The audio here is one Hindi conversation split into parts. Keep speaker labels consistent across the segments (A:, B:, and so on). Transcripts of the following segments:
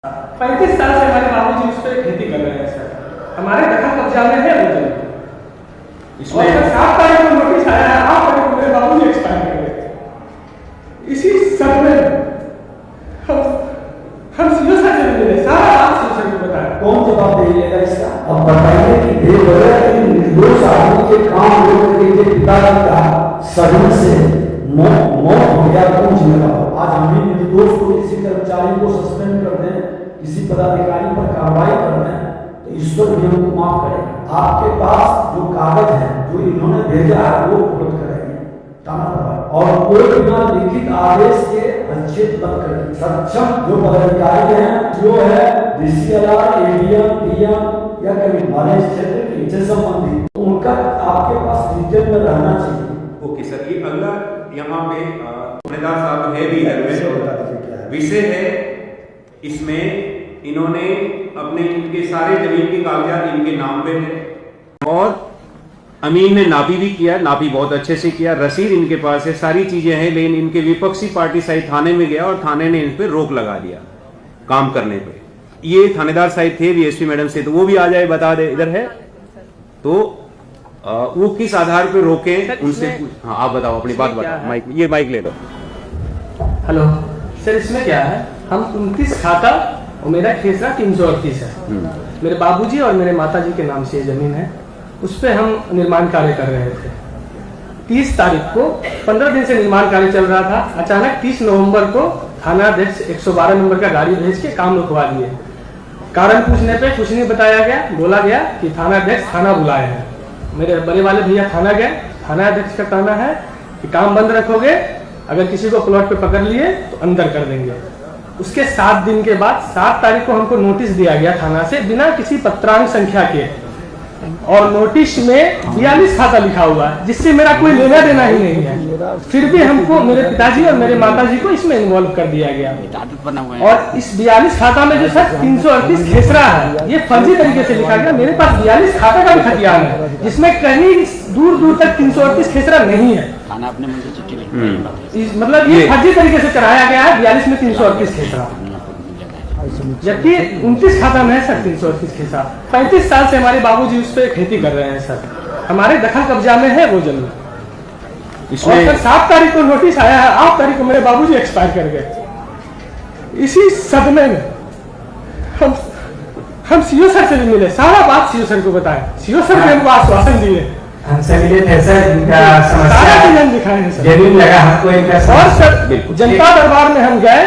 A: 35 साल से हमारे बाबूजी उस पर खेती कर रहे हैं सर। हमारे दखल कब्जा में है वो जमीन। इसमें 7 तारीख को नोटिस आया है, 8 तारीख को मेरे बाबूजी एक्सपायर कर गए। इसी सब में हम सीओ सर से मिले, सारा बात सीओ सर को बताया।
B: कौन जवाब देगा इसका? अब बताइए कि निर्दोष आदमी के काम के पिताजी का सदन से मौत हो गया, कौन जिम्मेदार? आज हमें निर्दोष को किसी कर्मचारी को सस्पेंड कर दें, किसी पदाधिकारी पर कार्रवाई कर दें, तो ईश्वर भी हमको माफ करेगा। आपके पास जो कागज है जो इन्होंने भेजा है वो उपलब्ध करेंगे और कोई बिना लिखित आदेश के हस्तक्षेप मत करें। सक्षम जो पदाधिकारी हैं, जो है डीसीएलआर, एडीएम, डीएम या कभी मानव क्षेत्र के इनसे संबंधित, तो उनका आपके पास डिटेल में रहना चाहिए।
C: ओके सर, ये अगला यहाँ पे थानेदार साहब है भी है, विषय है इसमें इन्होंने अपने इनके सारे जमीन के कागजात इनके नाम पे है और अमीन ने नापी भी किया, नापी बहुत अच्छे से किया, रसीद इनके पास है, सारी चीजें हैं। लेकिन इनके विपक्षी पार्टी साहिब थाने में गया और थाने ने इन पे रोक लगा दिया काम करने पे। ये थानेदार साहिब थे बीएसपी मैडम से, तो वो भी आ जाए, बता दे इधर है तो वो किस आधार पे रोके उनसे। हाँ आप बताओ, अपनी बात बताओ। माइक, ये माइक ले लो।
A: हेलो सर, इसमें क्या है, हम 29 खाता और मेरा खेसरा 338 है। मेरे बाबूजी और मेरे माताजी के नाम से ये जमीन है, उस पर हम निर्माण कार्य कर रहे थे। 30 तारीख को 15 दिन से निर्माण कार्य चल रहा था। अचानक 30 नवंबर को थाना अध्यक्ष 112 नंबर का गाड़ी भेज के काम रुकवा दिए। कारण पूछने पे कुछ नहीं बताया गया, बोला गया कि थाना अध्यक्ष थाना बुलाए हैं। मेरे बड़े वाले भैया थाना गए, थाना अध्यक्ष का कहना है कि काम बंद रखोगे, अगर किसी को प्लॉट पे पकड़ लिए तो अंदर कर देंगे। उसके 7 दिन के बाद 7 तारीख को हमको नोटिस दिया गया थाना से बिना किसी पत्रांक संख्या के, और नोटिस में 42 खाता लिखा हुआ है जिससे मेरा कोई लेना देना ही नहीं है। फिर भी हमको, मेरे पिताजी और मेरे माताजी को इसमें इन्वॉल्व कर दिया गया। और इस 42 खाता में जो सर 338 खेसरा है, ये फर्जी तरीके से लिखा गया। मेरे पास 42 खाता का भी खतियान है जिसमें कहीं दूर दूर तक 338 खेसरा नहीं है। मतलब ये फर्जी तरीके से कराया गया है। 42 में 338 खेसरा, जबकि 29 खाता में है सर 338 खेसरा। 35 साल से हमारे बाबूजी उस पर खेती कर रहे हैं सर। हमारे दखल कब्जा में है वो जमीन। और सर 7 तारीख को नोटिस आया है, 8 तारीख को मेरे बाबूजी एक्सपायर कर गए। इसी सदमे में हम सीओ सर से भी मिले, सारा बात सीओ सर को बताया। सीओ सर ने हमको आश्वासन दिए,
B: हमसे मिले थे सर, इनका
A: सारा चीज दिखाए हैं सर।
B: जमीन लगा हमको इनका।
A: और सर जनता दरबार में हम गए,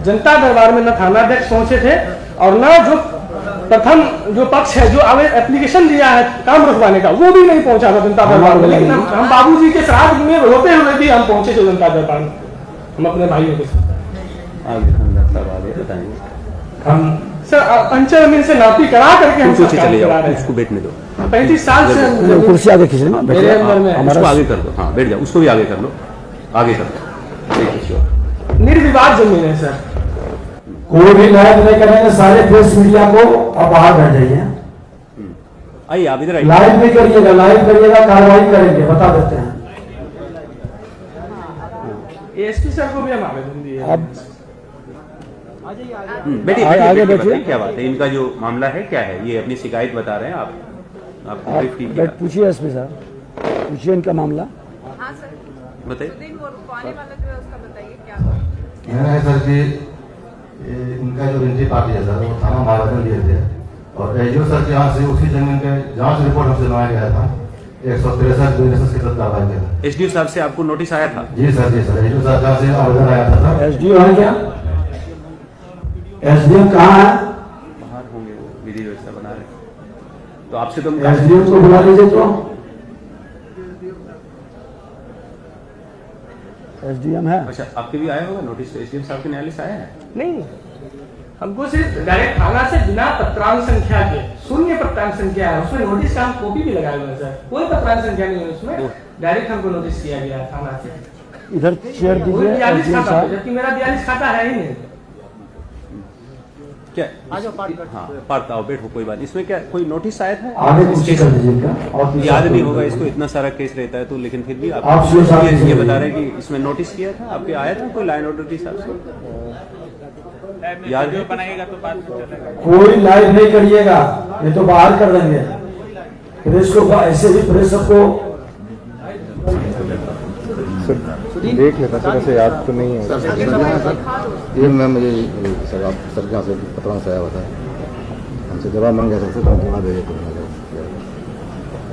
A: जनता दरबार में न थाना अध्यक्ष पहुंचे थे और न जो प्रथम जो पक्ष है जो एप्लीकेशन दिया है काम रुकवाने का, वो भी नहीं पहुंचा था जनता दरबार में। लेकिन हम बाबूजी के श्राद्ध में होते हुए भी हम पहुंचे थे जनता दरबार में, हम अपने भाइयों के साथ। हम सर अंचल अमीन से नापी करा करके हम चले जा रहे हैं।
C: उसको बैठने दो।
A: 35 साल से
B: कुर्सी आगे खींच लेना,
A: मेरे अंदर में
C: उसको आगे कर दो। हाँ बैठ जाओ, उसको भी आगे कर लो, आगे कर दो।
A: निर्विवाद जमीन है सर।
B: कोई भी लाइव नहीं करेंगे, सारे प्रेस मीडिया को अब बाहर बैठ जाइए।
C: आइए आप इधर आइए,
B: लाइव भी करिएगा, लाइव करिएगा, कार्रवाई करेंगे, बता देते हैं।
A: एसपी सर को भी हम आवेदन दिए।
B: अब
C: बैठिए, आगे बैठिए। क्या बात है, इनका जो मामला है क्या है, ये अपनी शिकायत बता रहे हैं आप
B: पूछिए एसपी साहब, पूछिए इनका मामला।
D: हाँ सर
C: बताइए।
E: है सर जी, इनका जो रिंटी पार्टी है सर, वो थाना आवेदन दिए थे और एसडीओ सर के यहाँ से उसी जमीन के जांच रिपोर्ट हमसे बनवाया गया था। 163 के तहत कार्रवाई किया।
C: एसडीओ साहब से आपको नोटिस आया था?
E: जी सर, जी सर, एसडीओ साहब जहाँ से आवेदन आया था सर।
B: एसडीओ है क्या? एसडीओ कहाँ है?
C: बाहर होंगे, वो विधि व्यवस्था बना रहे। तो आपसे तो
B: एसडीओ को बुला लीजिए। तो एसडीएम है।
C: अच्छा, आपके भी आया होगा नोटिस, एसडीएम साहब के न्यायालय से आया है?
A: नहीं, हमको सिर्फ डायरेक्ट थाना से बिना पत्रांक संख्या के, शून्य पत्रांक संख्या है उसमें, नोटिस का हम कॉपी भी लगाए हुए हैं सर। कोई पत्रांक संख्या नहीं है उसमें, डायरेक्ट हमको नोटिस किया गया है थाना से।
B: इधर शेयर दीजिए।
A: 42 खाता, जबकि मेरा 42 खाता है ही नहीं।
C: क्या हाँ पार्ट आओ, बैठो, कोई बात। इसमें क्या कोई नोटिस आया था?
B: आगे कुछ कर दीजिएगा।
C: याद नहीं होगा इसको, इतना सारा केस रहता है तो, लेकिन फिर भी आप ये बता रहे हैं कि इसमें नोटिस किया था, आपके आया था कोई लाइन ऑर्डर के हिसाब से? याद
D: वीडियो बनाएगा तो बात चलेगा।
B: कोई लाइव नहीं करिएगा, ये तो बाहर कर देंगे प्रेस को, ऐसे भी प्रेस सबको
F: देख लेता सर, ऐसे याद तो नहीं है सर। ये मैं मुझे सर आप सर के यहाँ से पत्र से आया हुआ था, हमसे जवाब मांग गया सर से, तो हम जवाब दे देते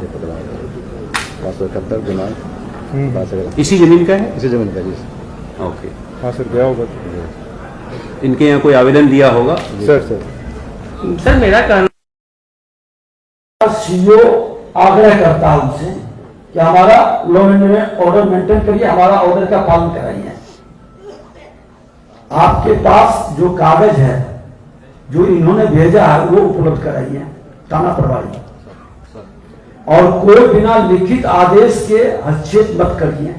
F: ये पत्र 571 दिनांक
C: इसी जमीन का है?
F: इसी जमीन का जी
C: ओके।
F: हाँ सर, गया होगा
C: इनके यहाँ कोई आवेदन दिया होगा?
A: सर मेरा कहना
B: सीओ आग्रह करता है उनसे कि हमारा लॉ एंड ऑर्डर मेंटेन करिए, हमारा ऑर्डर का पालन कराइए। आपके पास जो कागज है जो इन्होंने भेजा है वो उपलब्ध कराइए थाना प्रभारी, और कोई बिना लिखित आदेश के हस्तक्षेप मत करिए।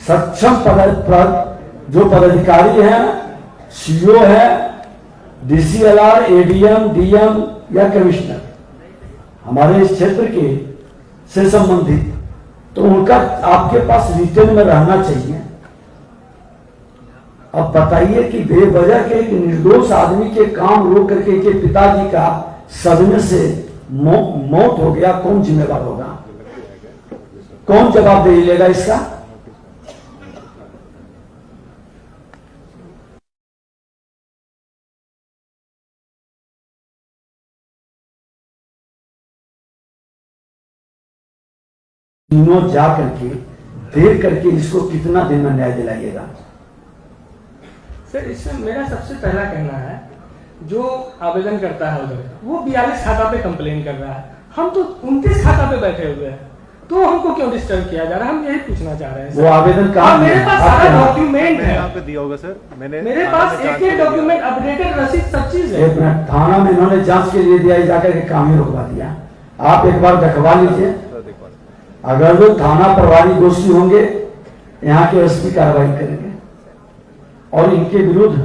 B: सक्षम जो पदाधिकारी हैं, सीओ है, डीसीएलआर, एडीएम, डीएम या कमिश्नर हमारे इस क्षेत्र के से संबंधित, तो उनका आपके पास रिटर्न में रहना चाहिए। अब बताइए कि बेवजह के एक निर्दोष आदमी के काम रोक करके के पिताजी का सदमे से मौत हो गया, कौन जिम्मेवार होगा? कौन जवाबदेही लेगा इसका? तीनों जा करके देख करके इसको कितना दिन में न्याय दिलाइएगा?
A: सर इसमें मेरा सबसे पहला कहना है, जो आवेदन करता है उधर वो 42 खाता पे कंप्लेन कर रहा है, हम तो 29 खाता पे बैठे हुए हैं, तो हमको क्यों डिस्टर्ब किया जा रहा है? हम यही पूछना चाह रहे हैं।
B: वो आवेदन कहाँ?
A: मेरे पास सारा डॉक्यूमेंट है,
F: यहाँ पे दिया होगा सर,
A: मेरे पास एक डॉक्यूमेंट, अपडेटेड रसीद, सब चीज है।
B: एक मिनट, थाना में इन्होंने जांच के लिए दिया, जाकर के काम ही रुकवा दिया। आप एक बार दिखवा लीजिए, अगर वो थाना प्रभारी दोषी होंगे यहाँ के एसपी कार्रवाई करेंगे, और इनके विरुद्ध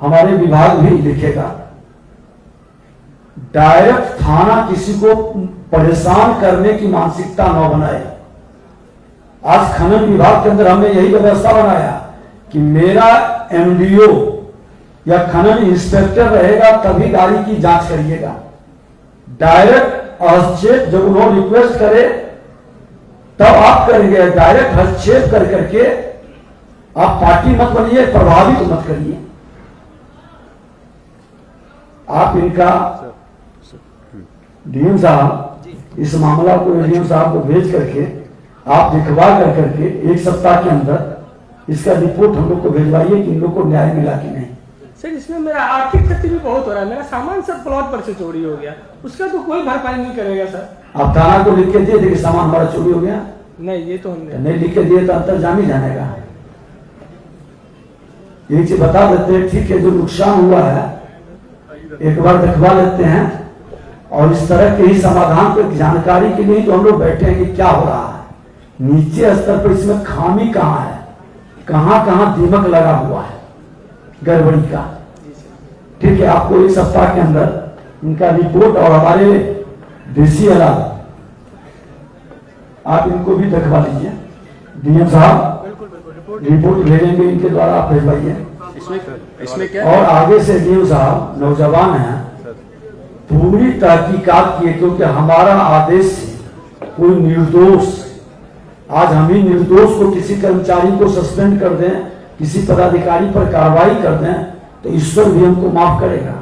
B: हमारे विभाग भी लिखेगा। डायरेक्ट थाना किसी को परेशान करने की मानसिकता न बनाए। आज खनन विभाग के अंदर हमने यही व्यवस्था बनाया कि मेरा एमडीओ या खनन इंस्पेक्टर रहेगा तभी गाड़ी की जांच करिएगा। डायरेक्ट हस्तक्षेप जब उन्होंने रिक्वेस्ट करे तब आप करेंगे, डायरेक्ट हस्तक्षेप कर करके आप पार्टी मत बनिए, प्रभावित मत करिए। आप इनका डीएम साहब इस मामला को डीएम साहब को भेज करके आप लिखवा कर करके 1 सप्ताह के अंदर इसका रिपोर्ट हम लोग को भेजवाइए कि इन लोग को न्याय मिला कि नहीं।
A: सर इसमें मेरा आर्थिक क्षति भी बहुत हो रहा है, मेरा सामान सब प्लॉट पर से चोरी हो गया, उसका तो कोई भरपाई नहीं करेगा सर।
B: आप थाना को लिख के दिए थे कि सामान हमारा चोरी हो गया?
A: नहीं, ये तो हमने
B: नहीं लिख के दिए तो अंतर्जामी जानेगा। एक चीज बता देते हैं, ठीक है, जो नुकसान हुआ है एक बार दिखवा लेते हैं, और इस तरह के ही समाधान पर जानकारी के लिए तो हम लोग बैठे हैं कि क्या हो रहा है नीचे स्तर पर, इसमें खामी कहाँ है, कहाँ कहाँ दीमक लगा हुआ है गड़बड़ी का। ठीक है, आपको 1 सप्ताह के अंदर इनका रिपोर्ट और हमारे डीसीएलआर आप इनको भी दिखवा लीजिए। डीएम साहब रिपोर्ट भेजेंगे, इनके द्वारा आप भेजवाइए।
C: इसमें क्या
B: और आगे से डीएम साहब नौजवान हैं, पूरी तहकीकात किए, क्योंकि हमारा आदेश से कोई निर्दोष, आज हम ही निर्दोष को किसी कर्मचारी को सस्पेंड कर दें, किसी पदाधिकारी पर कार्रवाई कर दें तो ईश्वर भी हमको माफ करेगा।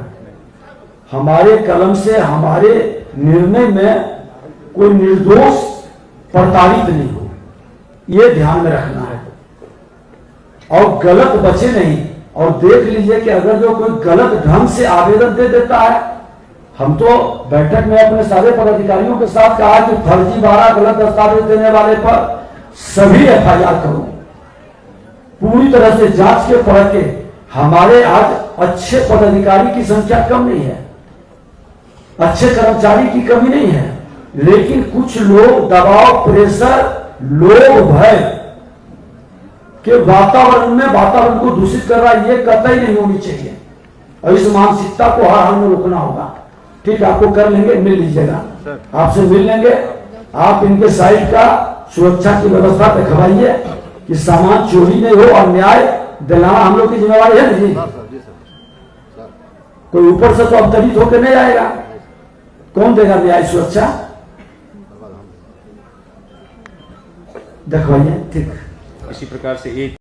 B: हमारे कलम से, हमारे निर्णय में कोई निर्दोष प्रताड़ित नहीं हो, ये ध्यान में रखना है, और गलत बचे नहीं। और देख लीजिए कि अगर जो कोई गलत ढंग से आवेदन दे देता है, हम तो बैठक में अपने सारे पदाधिकारियों के साथ कहा कि फर्जीवाड़ा गलत दस्तावेज देने वाले पर सभी एफआईआर करो, पूरी तरह से जांच के परख के। हमारे आज अच्छे पदाधिकारी की संख्या कम नहीं है, अच्छे कर्मचारी की कमी नहीं है, लेकिन कुछ लोग दबाव, प्रेशर, लोग, भय के वातावरण को दूषित कर रहा है। ये कतई नहीं होनी चाहिए, और इस मानसिकता को हर हाल में रोकना होगा। ठीक है, आपको कर लेंगे, मिल लीजिएगा, आपसे मिल लेंगे। आप इनके साइड का सुरक्षा की व्यवस्था दिखवाइए कि सामान चोरी नहीं हो और न्याय दिलाना हम लोग की जिम्मेवारी है ना जी।
F: सर जी सर
B: कोई ऊपर से तो अब दलित होकर नहीं आएगा, कौन देगा न्याय सुरक्षा? देखवाइए। ठीक।
C: इसी प्रकार से एक